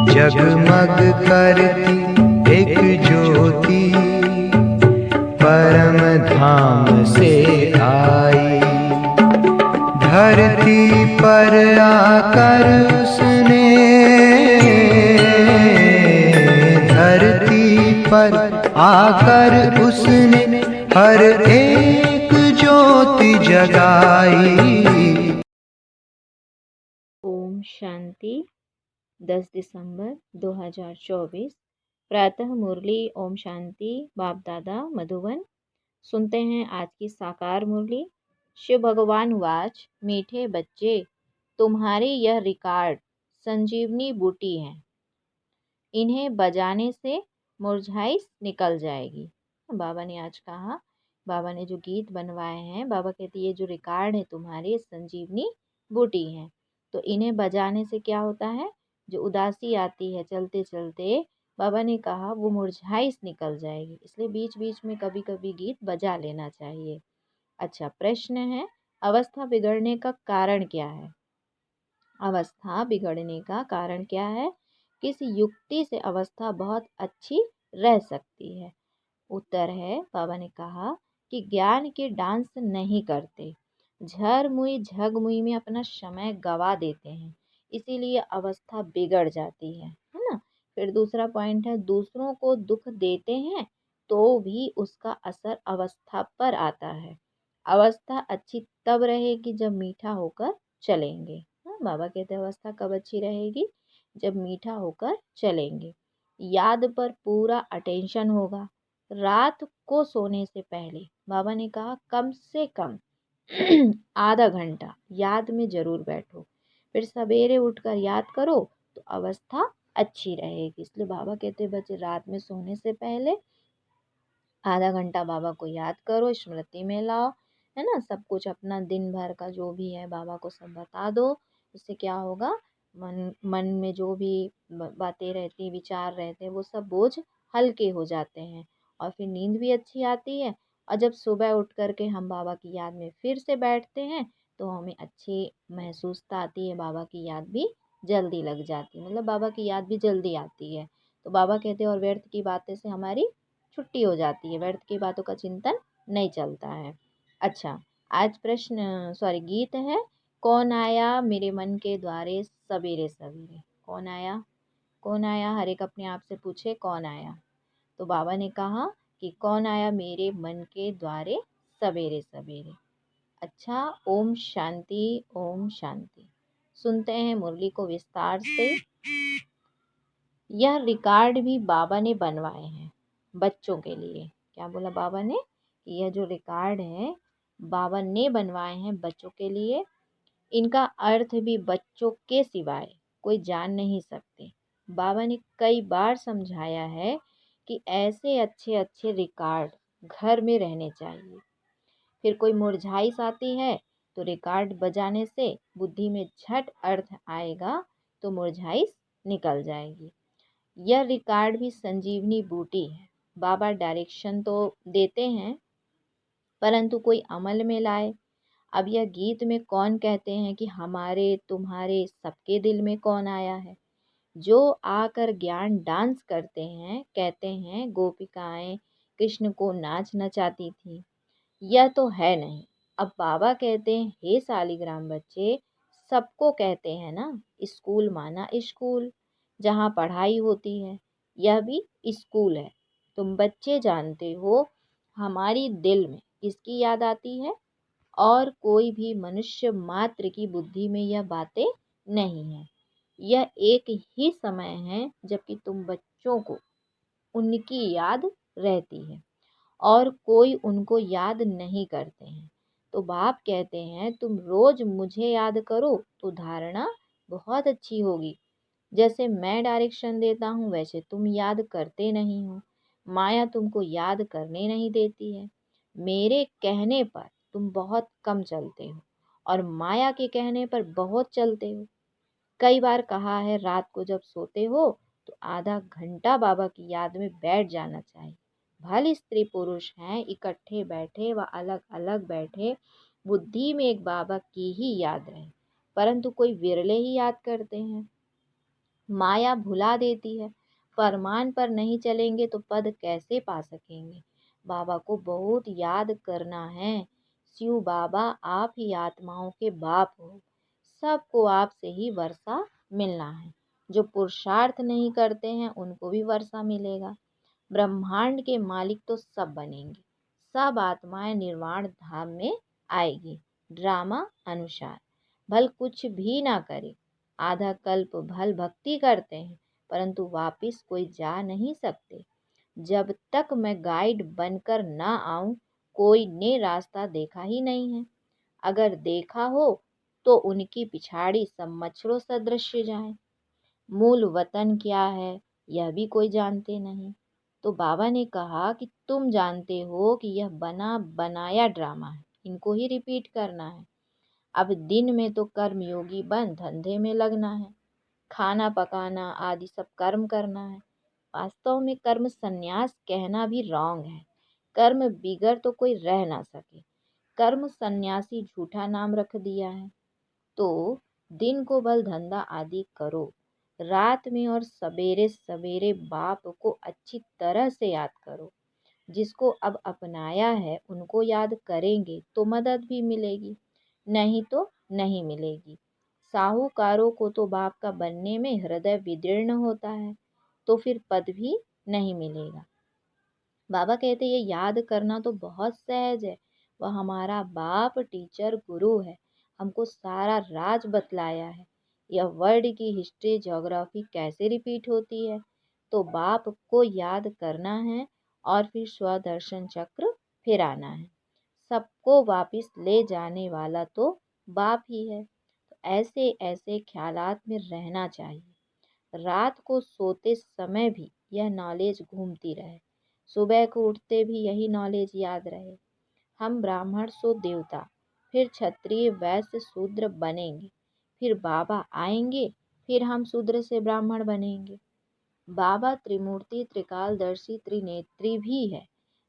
जगमग करती एक ज्योति परम धाम से आई। धरती पर आकर उसने, धरती पर आकर उसने हर एक ज्योति जगाई। ओम शांति। 10 दिसंबर 2024 प्रातः मुरली ओम शांति बाप दादा मधुबन। सुनते हैं आज की साकार मुरली। शिव भगवान वाच, मीठे बच्चे तुम्हारी यह रिकॉर्ड संजीवनी बूटी है, इन्हें बजाने से मुरझाई निकल जाएगी। बाबा ने आज कहा, बाबा ने जो गीत बनवाए हैं, बाबा कहती ये जो रिकॉर्ड है तुम्हारी संजीवनी बूटी है, तो इन्हें बजाने से क्या होता है, जो उदासी आती है चलते चलते, बाबा ने कहा वो मुरझाइश निकल जाएगी। इसलिए बीच बीच में कभी कभी गीत बजा लेना चाहिए। अच्छा, प्रश्न है, अवस्था बिगड़ने का कारण क्या है? अवस्था बिगड़ने का कारण क्या है? किस युक्ति से अवस्था बहुत अच्छी रह सकती है? उत्तर है, बाबा ने कहा कि ज्ञान के डांस नहीं करते, झरमुई झगमुई में अपना समय गवा देते हैं, इसीलिए अवस्था बिगड़ जाती है ना। फिर दूसरा पॉइंट है, दूसरों को दुख देते हैं तो भी उसका असर अवस्था पर आता है। अवस्था अच्छी तब रहेगी जब मीठा होकर चलेंगे। बाबा कहते हैं अवस्था कब अच्छी रहेगी? जब मीठा होकर चलेंगे। याद पर पूरा अटेंशन होगा। रात को सोने से पहले बाबा ने कहा कम से कम आधा घंटा याद में जरूर बैठो, फिर सवेरे उठकर याद करो तो अवस्था अच्छी रहेगी। इसलिए बाबा कहते बच्चे रात में सोने से पहले आधा घंटा बाबा को याद करो, स्मृति में लाओ, है ना। सब कुछ अपना दिन भर का जो भी है बाबा को सब बता दो। इससे क्या होगा, मन में जो भी बातें रहती, विचार रहते हैं, वो सब बोझ हल्के हो जाते हैं और फिर नींद भी अच्छी आती है। और जब सुबह उठ करके हम बाबा की याद में फिर से बैठते हैं तो हमें अच्छी महसूसता आती है, बाबा की याद भी जल्दी लग जाती है, मतलब बाबा की याद भी जल्दी आती है। तो बाबा कहते हैं और व्यर्थ की बातें से हमारी छुट्टी हो जाती है, व्यर्थ की बातों का चिंतन नहीं चलता है। अच्छा, आज गीत है, कौन आया मेरे मन के द्वारे सवेरे सवेरे। कौन आया? कौन आया? हर एक अपने आप से पूछे कौन आया। तो बाबा ने कहा कि कौन आया मेरे मन के द्वारे सवेरे सवेरे। अच्छा, ओम शांति ओम शांति। सुनते हैं मुरली को विस्तार से। यह रिकॉर्ड भी बाबा ने बनवाए हैं बच्चों के लिए। क्या बोला बाबा ने? कि यह जो रिकॉर्ड है बाबा ने बनवाए हैं बच्चों के लिए। इनका अर्थ भी बच्चों के सिवाय कोई जान नहीं सकते। बाबा ने कई बार समझाया है कि ऐसे अच्छे अच्छे रिकॉर्ड घर में रहने चाहिए। फिर कोई मुरझाइश आती है तो रिकॉर्ड बजाने से बुद्धि में झट अर्थ आएगा तो मुरझाइश निकल जाएगी। यह रिकॉर्ड भी संजीवनी बूटी है। बाबा डायरेक्शन तो देते हैं परंतु कोई अमल में लाए। अब यह गीत में कौन कहते हैं कि हमारे तुम्हारे सबके दिल में कौन आया है, जो आकर ज्ञान डांस करते हैं, कहते हैं गोपिकाएं कृष्ण को नाच नचाती थी। यह तो है नहीं। अब बाबा कहते हैं हे सालिग्राम बच्चे, सबको कहते हैं ना, स्कूल माना स्कूल जहाँ पढ़ाई होती है, यह भी स्कूल है। तुम बच्चे जानते हो हमारी दिल में किसकी याद आती है, और कोई भी मनुष्य मात्र की बुद्धि में यह बातें नहीं है। यह एक ही समय है जबकि तुम बच्चों को उनकी याद रहती है और कोई उनको याद नहीं करते हैं। तो बाप कहते हैं तुम रोज मुझे याद करो तो धारणा बहुत अच्छी होगी। जैसे मैं डायरेक्शन देता हूँ वैसे तुम याद करते नहीं हो। माया तुमको याद करने नहीं देती है। मेरे कहने पर तुम बहुत कम चलते हो और माया के कहने पर बहुत चलते हो। कई बार कहा है रात को जब सोते हो तो आधा घंटा बाबा की याद में बैठ जाना चाहिए। भले स्त्री पुरुष हैं इकट्ठे बैठे व अलग अलग बैठे, बुद्धि में एक बाबा की ही याद रहे, परंतु कोई विरले ही याद करते हैं। माया भुला देती है। फरमान पर नहीं चलेंगे तो पद कैसे पा सकेंगे। बाबा को बहुत याद करना है। शिव बाबा, आप ही आत्माओं के बाप हो। सबको आपसे ही वर्षा मिलना है। जो पुरुषार्थ नहीं करते हैं उनको भी वर्षा मिलेगा। ब्रह्मांड के मालिक तो सब बनेंगे। सब आत्माएं निर्वाण धाम में आएगी। ड्रामा अनुसार भल कुछ भी ना करे, आधा कल्प भल भक्ति करते हैं, परंतु वापिस कोई जा नहीं सकते। जब तक मैं गाइड बनकर ना आऊं, कोई ने रास्ता देखा ही नहीं है। अगर देखा हो तो उनकी पिछाड़ी सब मच्छरों सदृश जाए। मूल वतन क्या है यह भी कोई जानते नहीं। तो बाबा ने कहा कि तुम जानते हो कि यह बना बनाया ड्रामा है, इनको ही रिपीट करना है। अब दिन में तो कर्मयोगी बन धंधे में लगना है, खाना पकाना आदि सब कर्म करना है। वास्तव में कर्म संन्यास कहना भी रॉन्ग है। कर्म बिगर तो कोई रह ना सके। कर्म सन्यासी झूठा नाम रख दिया है। तो दिन को भल धंधा आदि करो, रात में और सवेरे सवेरे बाप को अच्छी तरह से याद करो। जिसको अब अपनाया है उनको याद करेंगे तो मदद भी मिलेगी, नहीं तो नहीं मिलेगी। साहूकारों को तो बाप का बनने में हृदय विदीर्ण होता है, तो फिर पद भी नहीं मिलेगा। बाबा कहते ये याद करना तो बहुत सहज है। वह हमारा बाप टीचर गुरु है, हमको सारा राज बतलाया है। यह वर्ल्ड की हिस्ट्री ज्योग्राफी कैसे रिपीट होती है। तो बाप को याद करना है और फिर स्वदर्शन चक्र फिराना है। सबको वापिस ले जाने वाला तो बाप ही है। तो ऐसे ऐसे ख्यालात में रहना चाहिए। रात को सोते समय भी यह नॉलेज घूमती रहे, सुबह को उठते भी यही नॉलेज याद रहे। हम ब्राह्मण सो देवता, फिर क्षत्रिय वैश्य शूद्र बनेंगे, फिर बाबा आएंगे, फिर हम शूद्र से ब्राह्मण बनेंगे। बाबा त्रिमूर्ति त्रिकालदर्शी त्रिनेत्री भी है,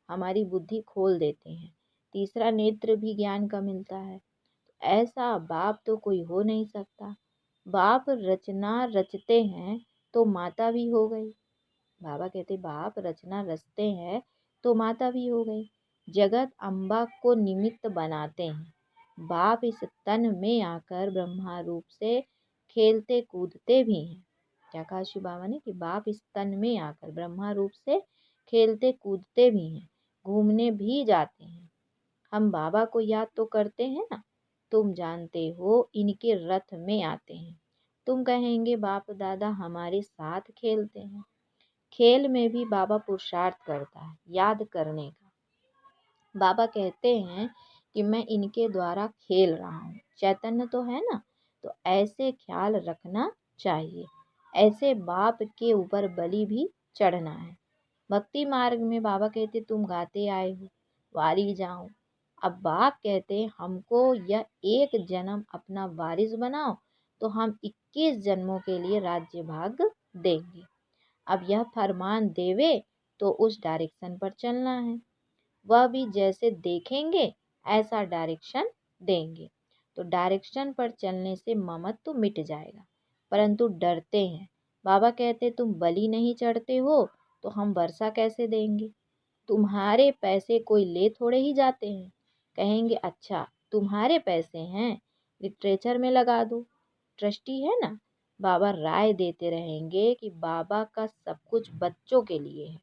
हमारी बुद्धि खोल देते हैं। तीसरा नेत्र भी ज्ञान का मिलता है। ऐसा बाप तो कोई हो नहीं सकता। बाप रचना रचते हैं तो माता भी हो गई। बाबा कहते बाप रचना रचते हैं तो माता भी हो गई। जगत अम्बा को निमित्त बनाते हैं। बाप इस तन में आकर ब्रह्मा रूप से खेलते कूदते भी हैं। क्या कहा शिव बाबा ने कि बाप इस तन में आकर ब्रह्मा रूप से खेलते कूदते भी हैं, घूमने भी जाते हैं। हम बाबा को याद तो करते हैं ना। तुम जानते हो इनके रथ में आते हैं। तुम कहेंगे बाप दादा हमारे साथ खेलते हैं। खेल में भी बाबा पुरुषार्थ करता है याद करने का। बाबा कहते हैं कि मैं इनके द्वारा खेल रहा हूँ, चैतन्य तो है ना। तो ऐसे ख्याल रखना चाहिए। ऐसे बाप के ऊपर बलि भी चढ़ना है। भक्ति मार्ग में बाबा कहते तुम गाते आए हो, वारी जाओ। अब बाप कहते हमको यह एक जन्म अपना वारिस बनाओ, तो हम 21 जन्मों के लिए राज्य भाग देंगे। अब यह फरमान देवे तो उस डायरेक्शन पर चलना है। वह भी जैसे देखेंगे ऐसा डायरेक्शन देंगे। तो डायरेक्शन पर चलने से ममत्व तो मिट जाएगा, परंतु डरते हैं। बाबा कहते तुम बलि नहीं चढ़ते हो तो हम वर्षा कैसे देंगे। तुम्हारे पैसे कोई ले थोड़े ही जाते हैं। कहेंगे अच्छा तुम्हारे पैसे हैं, लिटरेचर में लगा दो, ट्रस्टी है ना। बाबा राय देते रहेंगे कि बाबा का सब कुछ बच्चों के लिए है।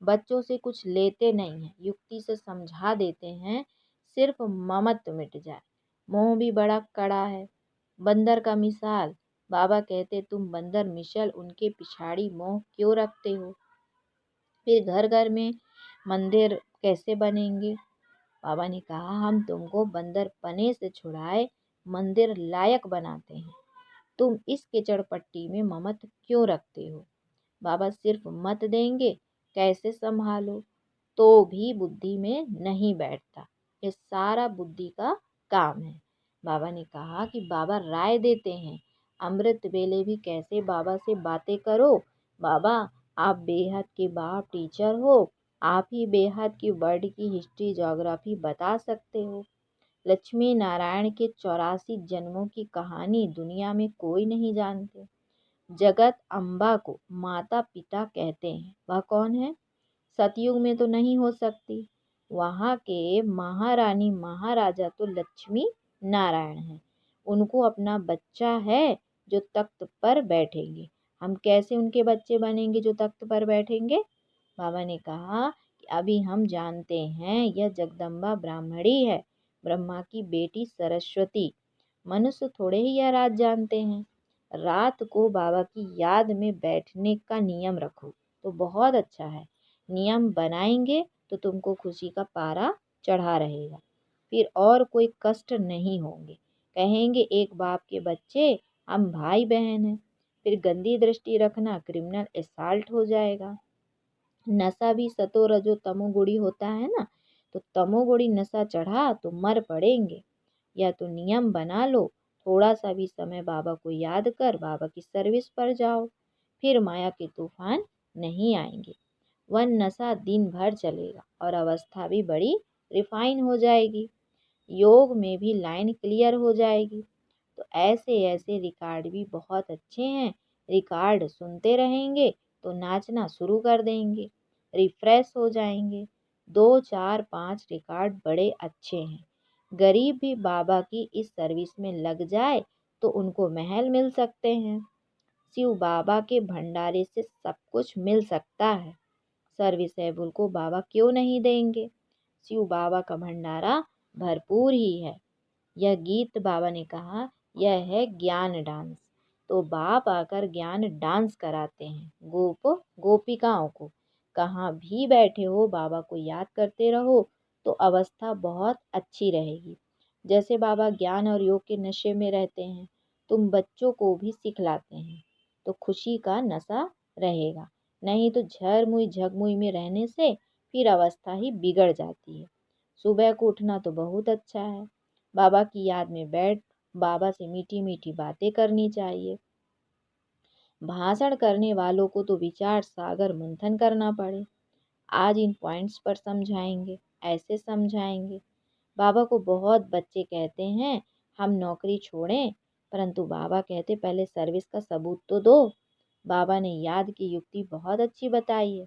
बच्चों से कुछ लेते नहीं हैं, युक्ति से समझा देते हैं, सिर्फ ममत्व मिट जाए। मोह भी बड़ा कड़ा है, बंदर का मिसाल। बाबा कहते तुम बंदर मिसल उनके पिछाड़ी मोह क्यों रखते हो। फिर घर घर में मंदिर कैसे बनेंगे। बाबा ने कहा हम तुमको बंदर पने से छुड़ाए मंदिर लायक बनाते हैं। तुम इस कीचड़ पट्टी में ममत्व क्यों रखते हो। बाबा सिर्फ मत देंगे, कैसे संभालो, तो भी बुद्धि में नहीं बैठता। ये सारा बुद्धि का काम है। बाबा ने कहा कि बाबा राय देते हैं, अमृत वेले भी कैसे बाबा से बातें करो। बाबा आप बेहद के बाप टीचर हो, आप ही बेहद की वर्ल्ड की हिस्ट्री ज्योग्राफी बता सकते हो। लक्ष्मी नारायण के 84 जन्मों की कहानी दुनिया में कोई नहीं जानते। जगत अम्बा को माता पिता कहते हैं। वह कौन है? सतयुग में तो नहीं हो सकती। वहाँ के महारानी महाराजा तो लक्ष्मी नारायण हैं। उनको अपना बच्चा है जो तख्त पर बैठेंगे। हम कैसे उनके बच्चे बनेंगे जो तख्त पर बैठेंगे? बाबा ने कहा कि अभी हम जानते हैं यह जगदम्बा ब्राह्मणी है, ब्रह्मा की बेटी सरस्वती। मनुष्य थोड़े ही यह राज जानते हैं। रात को बाबा की याद में बैठने का नियम रखो तो बहुत अच्छा है। नियम बनाएंगे तो तुमको खुशी का पारा चढ़ा रहेगा। फिर और कोई कष्ट नहीं होंगे। कहेंगे एक बाप के बच्चे, हम भाई बहन हैं। फिर गंदी दृष्टि रखना क्रिमिनल असॉल्ट हो जाएगा। नशा भी सतो रजो तमोगुणी होता है ना, तो तमोगुणी नशा चढ़ा तो मर पड़ेंगे। या तो नियम बना लो, थोड़ा सा भी समय बाबा को याद कर बाबा की सर्विस पर जाओ, फिर माया के तूफान नहीं आएंगे। वह नशा दिन भर चलेगा और अवस्था भी बड़ी रिफाइन हो जाएगी। योग में भी लाइन क्लियर हो जाएगी। तो ऐसे ऐसे रिकॉर्ड भी बहुत अच्छे हैं। रिकॉर्ड सुनते रहेंगे तो नाचना शुरू कर देंगे, रिफ्रेश हो जाएंगे। 2 4 5 रिकॉर्ड बड़े अच्छे हैं। गरीब भी बाबा की इस सर्विस में लग जाए तो उनको महल मिल सकते हैं। शिव बाबा के भंडारे से सब कुछ मिल सकता है। सर्विसेबल को बाबा क्यों नहीं देंगे? शिव बाबा का भंडारा भरपूर ही है। यह गीत बाबा ने कहा यह है ज्ञान डांस। तो बाप आकर ज्ञान डांस कराते हैं गोपिकाओं को। कहाँ भी बैठे हो बाबा को याद करते रहो तो अवस्था बहुत अच्छी रहेगी। जैसे बाबा ज्ञान और योग के नशे में रहते हैं, तुम बच्चों को भी सिखलाते हैं तो खुशी का नशा रहेगा। नहीं तो झरमुई झगमुई में रहने से फिर अवस्था ही बिगड़ जाती है। सुबह को उठना तो बहुत अच्छा है। बाबा की याद में बैठ बाबा से मीठी मीठी बातें करनी चाहिए। भाषण करने वालों को तो विचार सागर मंथन करना पड़े। आज इन पॉइंट्स पर समझाएंगे, ऐसे समझाएंगे। बाबा को बहुत बच्चे कहते हैं हम नौकरी छोड़ें, परंतु बाबा कहते पहले सर्विस का सबूत तो दो। बाबा ने याद की युक्ति बहुत अच्छी बताई है।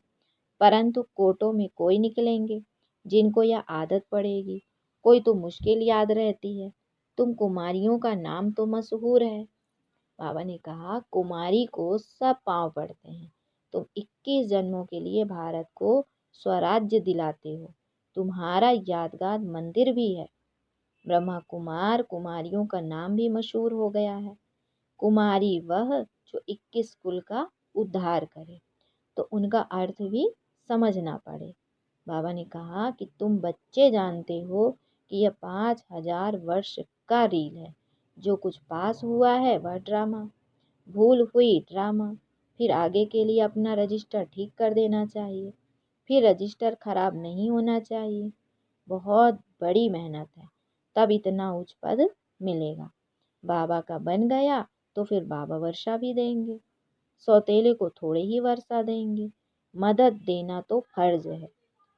परंतु कोटों में कोई निकलेंगे जिनको यह आदत पड़ेगी। कोई तो मुश्किल याद रहती है। तुम कुमारियों का नाम तो मशहूर है। बाबा ने कहा कुमारी को सब पांव पड़ते हैं। तुम 21 जन्मों के लिए भारत को स्वराज्य दिलाते हो। तुम्हारा यादगार मंदिर भी है। ब्रह्मा कुमार कुमारियों का नाम भी मशहूर हो गया है। कुमारी वह जो 21 कुल का उद्धार करे, तो उनका अर्थ भी समझना पड़े। बाबा ने कहा कि तुम बच्चे जानते हो कि यह 5000 वर्ष का रील है। जो कुछ पास हुआ है वह ड्रामा, भूल हुई ड्रामा। फिर आगे के लिए अपना रजिस्टर ठीक कर देना चाहिए। फिर रजिस्टर खराब नहीं होना चाहिए। बहुत बड़ी मेहनत है, तब इतना उच्च पद मिलेगा। बाबा का बन गया तो फिर बाबा वर्षा भी देंगे। सौतेले को थोड़े ही वर्षा देंगे। मदद देना तो फर्ज है।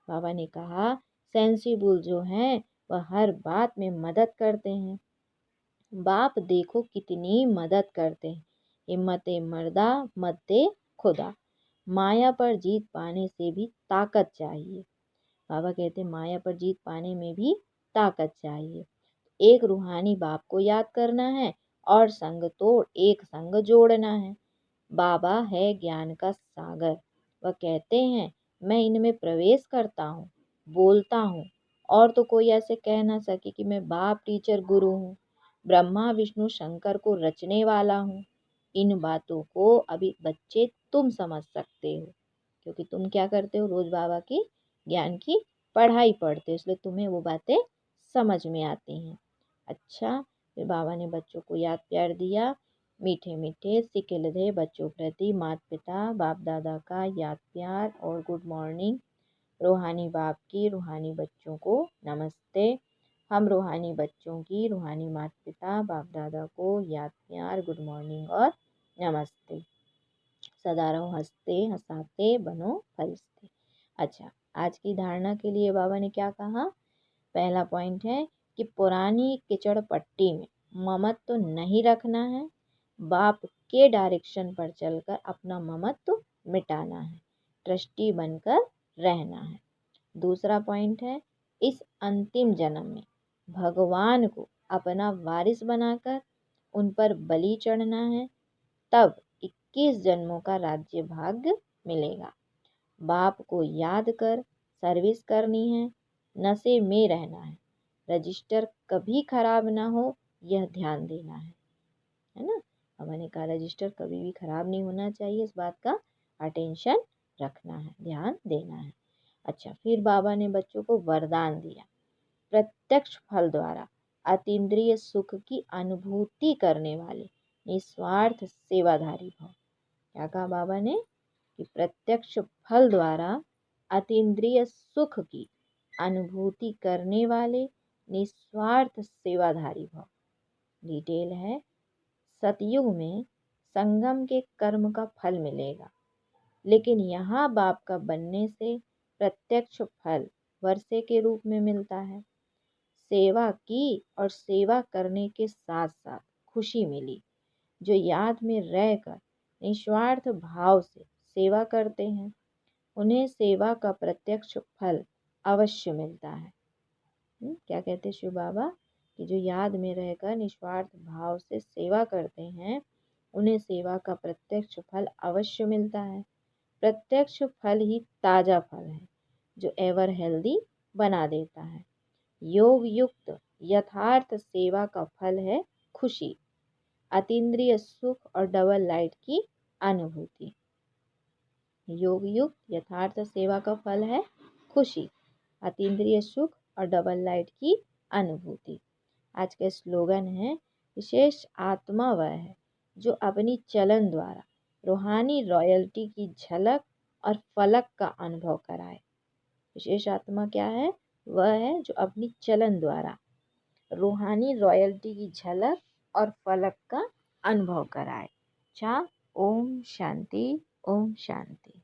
बाबा ने कहा सेंसिबल जो हैं वह हर बात में मदद करते हैं। बाप देखो कितनी मदद करते हैं। हिम्मते मर्दा मत दे खुदा। माया पर जीत पाने से भी ताकत चाहिए। बाबा कहते माया पर जीत पाने में भी ताकत चाहिए। एक रूहानी बाप को याद करना है और संग तोड़ एक संग जोड़ना है। बाबा है ज्ञान का सागर। वह कहते हैं मैं इनमें प्रवेश करता हूँ, बोलता हूँ, और तो कोई ऐसे कह ना सके कि मैं बाप टीचर गुरु हूँ। ब्रह्मा विष्णु शंकर को रचने वाला हूँ। इन बातों को अभी बच्चे तुम समझ सकते हो, क्योंकि तुम क्या करते हो रोज बाबा की ज्ञान की पढ़ाई पढ़ते हो, इसलिए तुम्हें वो बातें समझ में आती हैं। अच्छा, फिर बाबा ने बच्चों को याद प्यार दिया। मीठे मीठे सिकिलधे बच्चों प्रति माता पिता बाप दादा का याद प्यार और गुड मॉर्निंग। रूहानी बाप की रूहानी बच्चों को नमस्ते। हम रूहानी बच्चों की रूहानी माता पिता बाप दादा को याद प्यार गुड मॉर्निंग और नमस्ते। सदा रहो हंसते हंसाते बनो फरिश्ते। अच्छा, आज की धारणा के लिए बाबा ने क्या कहा? पहला पॉइंट है कि पुरानी किचड़ पट्टी में ममत्व तो नहीं रखना है। बाप के डायरेक्शन पर चलकर अपना ममत्व मिटाना है, ट्रस्टी बनकर रहना है। दूसरा पॉइंट है, इस अंतिम जन्म में भगवान को अपना वारिस बनाकर उन पर बलि चढ़ना है, तब 21 जन्मों का राज्य भाग्य मिलेगा। बाप को याद कर सर्विस करनी है, नशे में रहना है, रजिस्टर कभी खराब ना हो यह ध्यान देना है ना। अब मैंने कहा रजिस्टर कभी भी खराब नहीं होना चाहिए, इस बात का अटेंशन रखना है, ध्यान देना है। अच्छा, फिर बाबा ने बच्चों को वरदान दिया, प्रत्यक्ष फल द्वारा अतीन्द्रिय सुख की अनुभूति करने वाले निस्वार्थ सेवाधारी भव। क्या कहा बाबा ने कि प्रत्यक्ष फल द्वारा अतीन्द्रिय सुख की अनुभूति करने वाले निस्वार्थ सेवाधारी भव। डिटेल है, सतयुग में संगम के कर्म का फल मिलेगा, लेकिन यहाँ बाप का बनने से प्रत्यक्ष फल वर्षे के रूप में मिलता है। सेवा की और सेवा करने के साथ साथ खुशी मिली। जो याद में रहकर निस्वार्थ भाव से सेवा करते हैं, उन्हें सेवा का प्रत्यक्ष फल अवश्य मिलता है। क्या कहते शिव बाबा कि जो याद में रहकर निस्वार्थ भाव से सेवा करते हैं, उन्हें सेवा का प्रत्यक्ष फल अवश्य मिलता है। प्रत्यक्ष फल ही ताजा फल है जो एवर हेल्दी बना देता है। योग युक्त यथार्थ सेवा का फल है खुशी, अतीन्द्रिय सुख और डबल लाइट की अनुभूति। योग युक्त यथार्थ सेवा का फल है खुशी, अतीन्द्रिय सुख और डबल लाइट की अनुभूति। आज का स्लोगन है, विशेष आत्मा वह है जो अपनी चलन द्वारा रूहानी रॉयल्टी की झलक और फलक का अनुभव कराए। विशेष आत्मा क्या है? वह है जो अपनी चलन द्वारा रूहानी रॉयल्टी की झलक और फलक का अनुभव कराए। अच्छा, ओम शांति, ओम शांति।